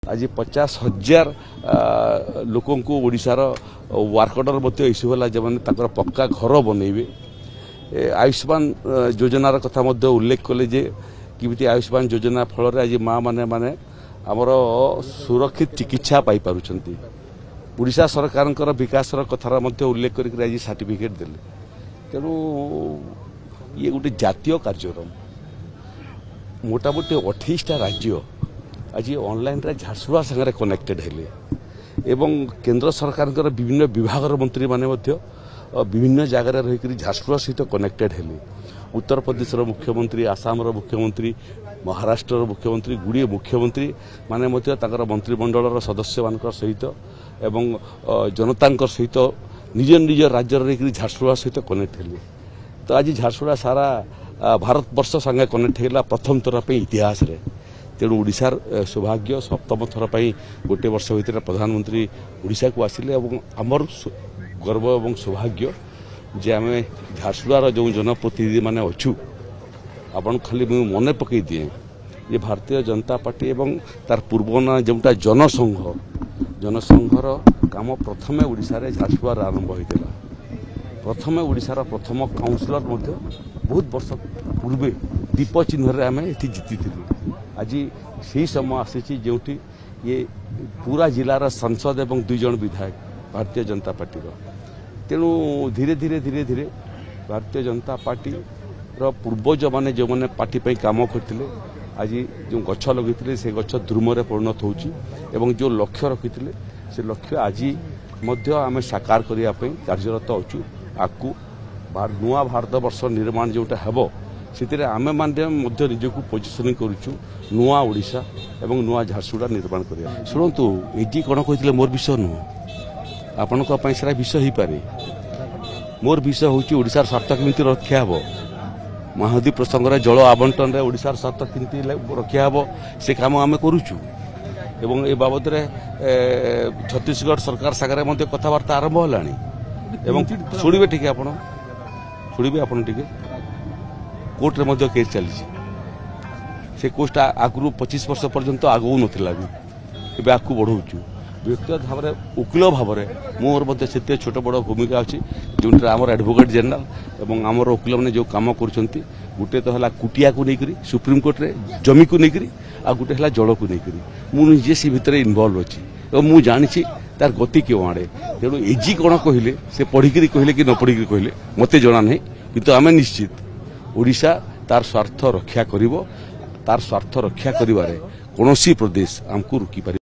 आज 50,000 लोक ओडार work order issue है जो मैंने पक्का घर बनइबे आयुष्मान योजनार कथा उल्लेख कले जे किमिति आयुष्मान योजना फल आज माँ माने आमर सुरक्षित चिकित्सा पाई पारुछंती। ओडिशा सरकार विकास कथार उल्लेख कर आज सर्टिफिकेट देले तेणु ये गोटे जातीय कार्यक्रम मोटामोटी 28टा राज्य आज ऑनलाइन रे झारसुगुड़ा संगे कनेक्टेड हेले एवं केंद्र सरकार विभिन्न विभाग मंत्री माने विभिन्न जगार रही झारसुगुड़ा सहित कनेक्टेड हेले। उत्तर प्रदेश मुख्यमंत्री, आसाम मुख्यमंत्री, महाराष्ट्र मुख्यमंत्री गुड़िए मुख्यमंत्री माने मंत्रिमंडल सदस्य मान सहित एवं जनता सहित निज निज राज्य रही झारसुगुड़ा सहित कनेक्ट हेले। तो आज झारसुगुड़ा सारा भारत वर्ष संगे कनेक्ट होगा प्रथम थर पे इतिहास रे। तेणु ओडिशार सौभाग्य सप्तम थर पर गोटे वर्ष भर प्रधानमंत्री ओडिशा को आसिले और आमर गर्व और सौभाग्य जे आम झारसुगुड़ार जो जनप्रतिनिधि माने अच्छु आपन खाली मन पकई दिए ये भारतीय जनता पार्टी एवं तार पूर्वना जोटा जनसंघर काम प्रथमे ओडिशा रे झारसुगुड़ा आरंभ होता। प्रथमे ओडिशार प्रथम काउंसिलर बहुत वर्ष पूर्वे दीप चिन्ह आम ये जीति आज से समय आसी जो ये पूरा जिलार सांसद एवं 2 जन विधायक भारतीय जनता पार्टी तेणु धीरे धीरे धीरे धीरे भारतीय जनता पार्टी पूर्वज मैंने जो मैंने पार्टी पर काम करते आज जो गछ लगे से गछ द्रुम परिणत हो जो लक्ष्य रखी से लक्ष्य आज आम साकार करने कार्यरत अच्छु। आकु नुआ भारत वर्ष निर्माण जोटा हेबो से आमे माने निजक पोजिशनिंग करुचु नुआ ओडिशा एवं नुआ झारसुगुड़ा निर्माण करिया। शुणु एजी कौन कहते मोर विषय नुह आपण सारा विषय हो पारे मोर विषय हूँ ओडिशार स्वार्थ केमिति रक्षा हे महानदी प्रसंग जल आवंटन रे ओडिशार स्वार्थ केमिति रक्षा हे से काम आम करुचु एवं ए बाबद छत्तीसगढ़ सरकार सागर कथबार्ता आरंभ होलानी एवं शुणवे टी शुणवे आप कोर्ट रे केस चली से कोर्ट आगु 25 वर्ष पर्यंत आगू नाला भी आगू बढ़ाऊँ व्यक्तिगत भाव में वकिल भाव में मोर से छोट बड़ भूमिका अच्छी जो आम एडवोकेट जनरल एवं आमर वकिल मैंने जो कम कर गोटे तो है कुटिया को लेकर सुप्रीम कोर्ट रे जमी को लेकर आ गोटे है जल को लेकर मुझे से भितर इनवल्व अच्छी और मुझे जानी तार गति क्यों आड़े तेणु एजी कौन कहले से पढ़िकी कहले कि न पढ़िकी कहले मत जना नहीं किंतु आम निश्चित ओडिशा तार स्वार्थ रक्षा करिवो तार स्वार्थ रक्षा करिवारे कौन प्रदेश आमको रुकी पारे।